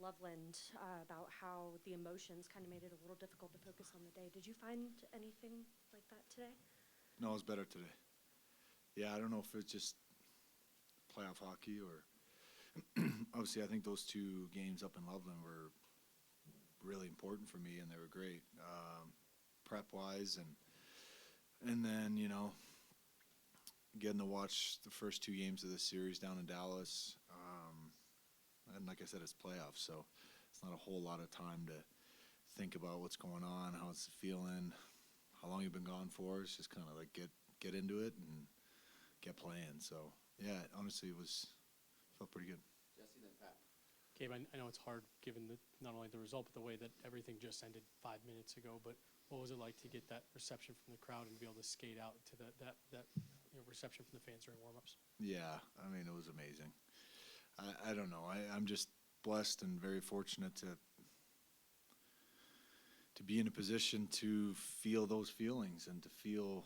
Loveland about how the emotions kind of made it a little difficult to focus on the day. Did you find anything like that today? No, it was better today. Yeah, I don't know if it's just playoff hockey or obviously I think those two games up in Loveland were really important for me and they were great prep wise and then getting to watch the first two games of this series down in Dallas and like I said, it's playoffs, so it's not a whole lot of time to think about what's going on, how it's feeling, how long you've been gone for. It's just kind of like get into it and get playing. So yeah, honestly, felt pretty good. Jesse, then Pat. Gabe, I know it's hard given not only the result, but the way that everything just ended 5 minutes ago, but what was it like to get that reception from the crowd and be able to skate out to that reception from the fans during warm-ups? Yeah, I mean, it was amazing. I don't know. I'm just blessed and very fortunate to be in a position to feel those feelings and to feel,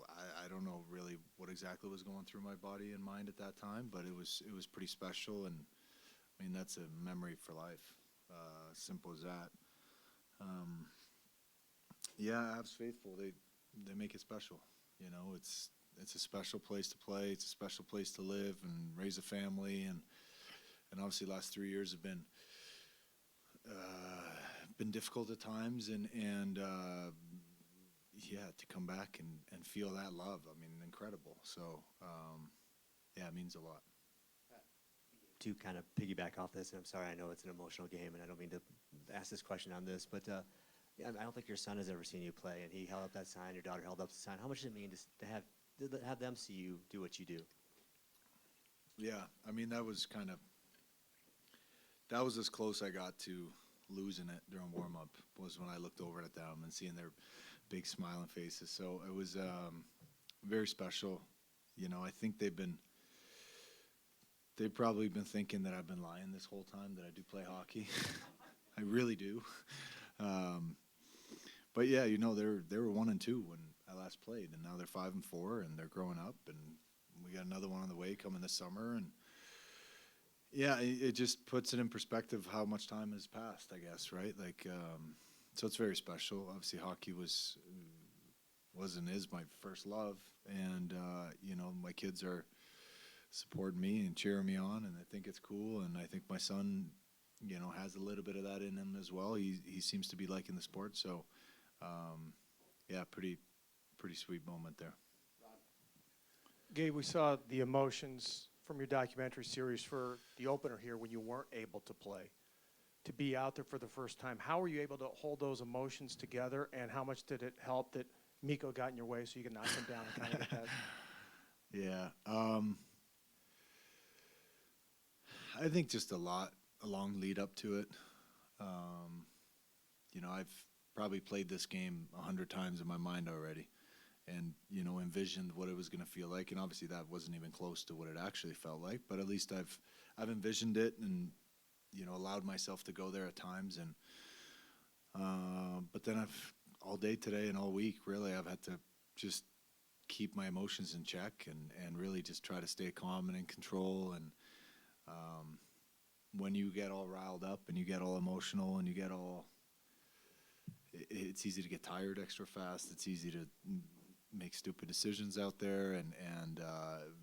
I don't know really what exactly was going through my body and mind at that time, but it was pretty special, and I mean, that's a memory for life. Simple as that. Yeah, Avs faithful, they make it special. It's a special place to play. It's a special place to live and raise a family, and obviously the last 3 years have been difficult at times, and yeah, to come back and feel that love, I mean, incredible. So yeah, it means a lot. To kind of piggyback off this, and I'm sorry, I know it's an emotional game, and I don't mean to ask this question on this, but I don't think your son has ever seen you play, and he held up that sign, your daughter held up the sign. How much does it mean to have them see you do what you do? Yeah, I mean, that was as close I got to losing it during warm-up, was when I looked over at them and seeing their big smiling faces. So it was very special. I think they've probably been thinking that I've been lying this whole time, that I do play hockey. I really do. But yeah, they were 1 and 2 when I last played, and now they're 5 and 4, and they're growing up, and we got another one on the way coming this summer, and yeah, it just puts it in perspective how much time has passed, I guess, right? Like, so it's very special. Obviously, hockey was and is my first love, and my kids are supporting me and cheering me on, and I think it's cool, and I think my son, has a little bit of that in him as well. He seems to be liking the sport, so yeah, pretty sweet moment there. Gabe, we saw the emotions from your documentary series for the opener here when you weren't able to play. To be out there for the first time, how were you able to hold those emotions together, and how much did it help that Mikko got in your way so you could knock him down and kind of get that? Yeah, I think just a long lead up to it. I've probably played this game 100 times in my mind already, and envisioned what it was going to feel like, and obviously that wasn't even close to what it actually felt like, but at least I've envisioned it and allowed myself to go there at times, and but then I've all day today and all week really I've had to just keep my emotions in check and really just try to stay calm and in control, and when you get all riled up and you get all emotional and it's easy to get tired extra fast. It's easy to make stupid decisions out there and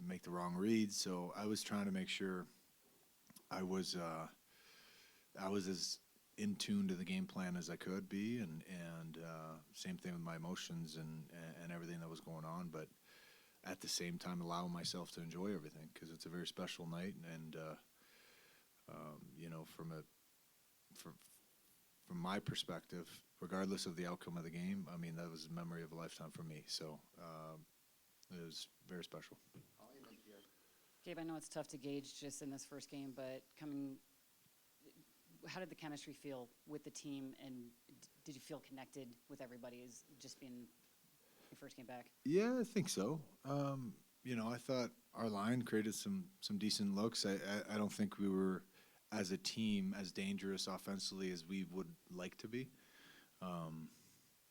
make the wrong reads. So I was trying to make sure I was as in tune to the game plan as I could be, and same thing with my emotions and everything that was going on, but at the same time allowing myself to enjoy everything, because it's a very special night, and from my perspective, regardless of the outcome of the game, I mean, that was a memory of a lifetime for me. So it was very special. Gabe, I know it's tough to gauge just in this first game, but how did the chemistry feel with the team, and did you feel connected with everybody as just being your first game back? Yeah, I think so. I thought our line created some decent looks. I don't think we were, as a team, as dangerous offensively as we would like to be.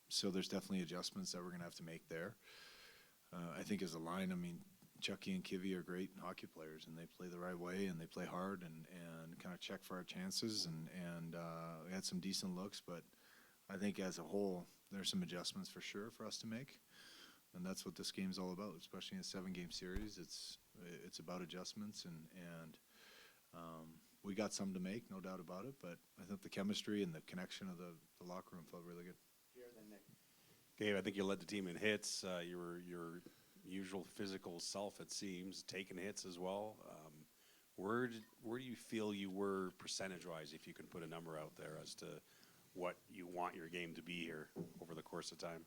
So there's definitely adjustments that we're going to have to make there. I think as a line, I mean, Chucky and Kivy are great hockey players, and they play the right way, and they play hard, and kind of check for our chances, and we had some decent looks, but I think as a whole, there's some adjustments for sure for us to make, and that's what this game's all about, especially in a 7-game series. It's about adjustments, and we got some to make, no doubt about it, but I think the chemistry and the connection of the locker room felt really good. Gabe, I think you led the team in hits. You were your usual physical self, it seems, taking hits as well. Where do you feel you were percentage-wise, if you can put a number out there as to what you want your game to be here over the course of time?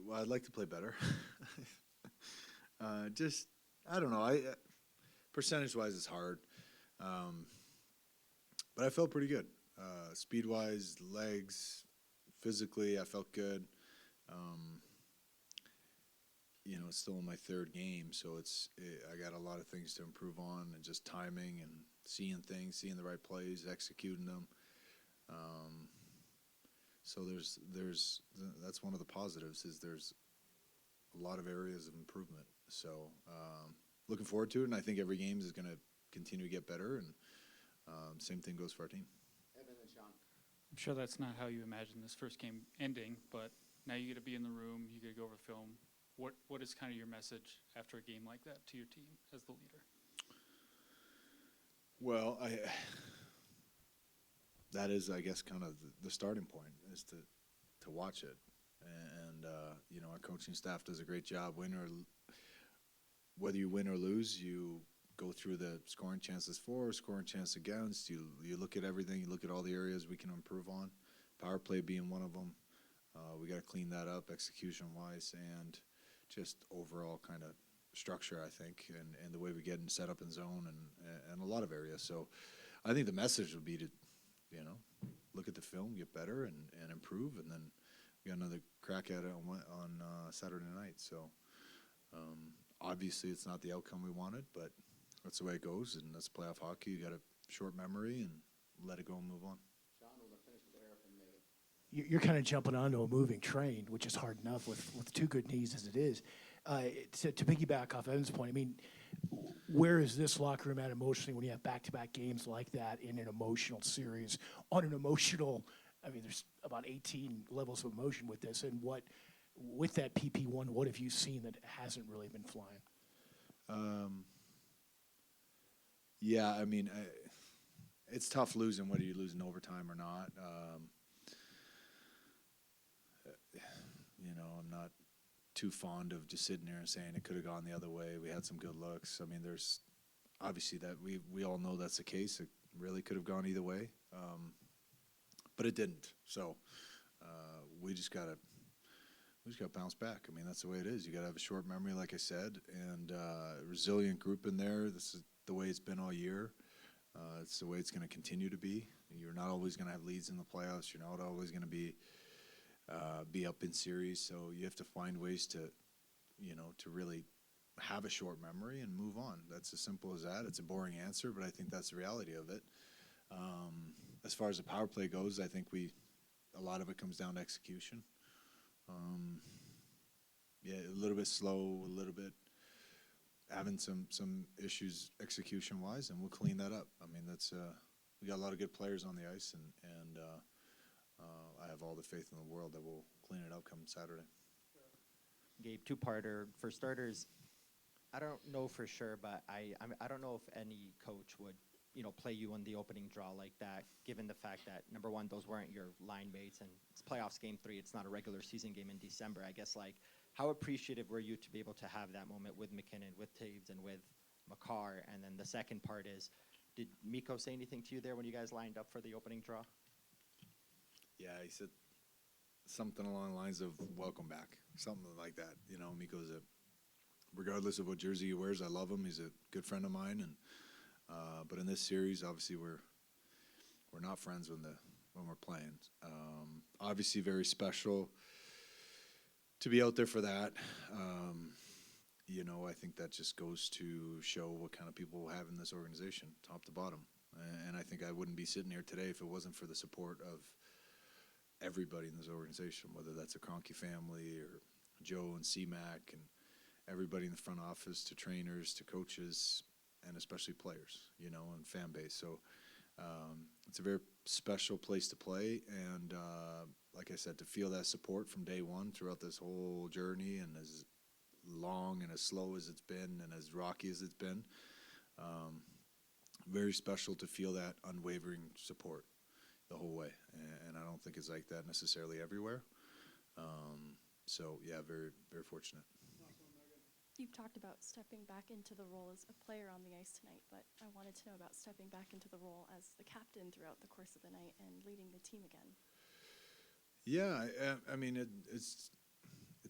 Well, I'd like to play better. I don't know. Percentage-wise, it's hard. But I felt pretty good. Speed-wise, legs, physically, I felt good. It's still in my 3rd game, so I got a lot of things to improve on, and just timing and seeing things, seeing the right plays, executing them. So that's one of the positives, is there's a lot of areas of improvement. So looking forward to it, and I think every game is going to continue to get better, and same thing goes for our team. Evan and Sean. I'm sure that's not how you imagine this first game ending, but now you get to be in the room, you get to go over film. What is kind of your message after a game like that to your team as the leader? Well, that is, I guess, kind of the starting point, is to watch it, and our coaching staff does a great job. Whether you win or lose, you go through the scoring chances for, scoring chance against. You look at everything. You look at all the areas we can improve on. Power play being one of them. We got to clean that up execution-wise, and just overall kind of structure, I think, and the way we get set up in zone, and a lot of areas. So I think the message would be to, look at the film, get better, and improve, and then we got another crack at it on Saturday night. So obviously it's not the outcome we wanted, but that's the way it goes, and that's playoff hockey. You got a short memory, and let it go and move on. You're kind of jumping onto a moving train, which is hard enough with 2 good knees as it is. To piggyback off Evan's point, I mean, where is this locker room at emotionally when you have back-to-back games like that in an emotional series? On an emotional, there's about 18 levels of emotion with this. And with that PP1, what have you seen that hasn't really been flying? Yeah, it's tough losing, whether you lose in overtime or not. I'm not too fond of just sitting there and saying it could have gone the other way. We had some good looks. There's obviously that we all know that's the case. It really could have gone either way, but it didn't. So we just gotta bounce back. That's the way it is. You gotta have a short memory, like I said, and a resilient group in there. This is the way it's been all year. It's the way it's going to continue to be. You're not always going to have leads in the playoffs. You're not always going to be up in series. So you have to find ways to really have a short memory and move on. That's as simple as that. It's a boring answer, but I think that's the reality of it. As far as the power play goes, I think a lot of it comes down to execution. A little bit slow, a little bit having some issues execution-wise, and we'll clean that up. That's we got a lot of good players on the ice, and I have all the faith in the world that we'll clean it up come Saturday. Gabe, 2-parter. For starters, I don't know for sure, but I don't know if any coach would, play you on the opening draw like that, given the fact that, number one, those weren't your line mates, and it's playoffs game 3. It's not a regular season game in December. I guess, how appreciative were you to be able to have that moment with McKinnon, with Taves, and with Makar? And then the second part is, did Mikko say anything to you there when you guys lined up for the opening draw? Yeah, he said something along the lines of "welcome back," something like that. Mikko's regardless of what jersey he wears, I love him. He's a good friend of mine, and but in this series, obviously we're not friends when we're playing. Obviously, very special to be out there for that. I think that just goes to show what kind of people we have in this organization, top to bottom. And I think I wouldn't be sitting here today if it wasn't for the support of everybody in this organization, whether that's a Kroenke family or Joe and C-Mac everybody in the front office to trainers to coaches and especially players, you know, and fan base. So it's a very special place to play, and like I said, to feel that support from day one throughout this whole journey, and as long and as slow as it's been and as rocky as it's been, very special to feel that unwavering support the whole way, and I don't think it's like that necessarily everywhere. So yeah, very, very fortunate. You've talked about stepping back into the role as a player on the ice tonight, but I wanted to know about stepping back into the role as the captain throughout the course of the night and leading the team again. Yeah, I mean, it's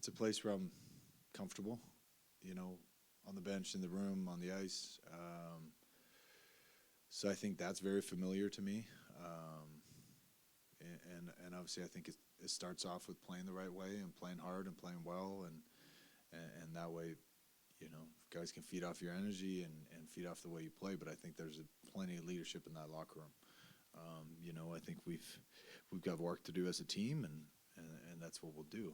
a place where I'm comfortable, you know, on the bench, in the room, on the ice. So I think that's very familiar to me. And obviously I think it starts off with playing the right way and playing hard and playing well, and that way, you know, guys can feed off your energy and feed off the way you play. But I think there's plenty of leadership in that locker room. You know, I think we've got work to do as a team, and that's what we'll do.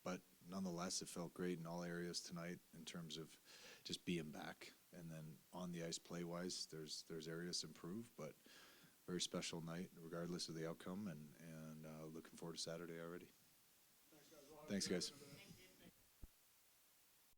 But nonetheless, it felt great in all areas tonight in terms of just being back. And then on the ice play-wise, there's areas to improve, but very special night regardless of the outcome, and looking forward to Saturday already. Thanks, guys.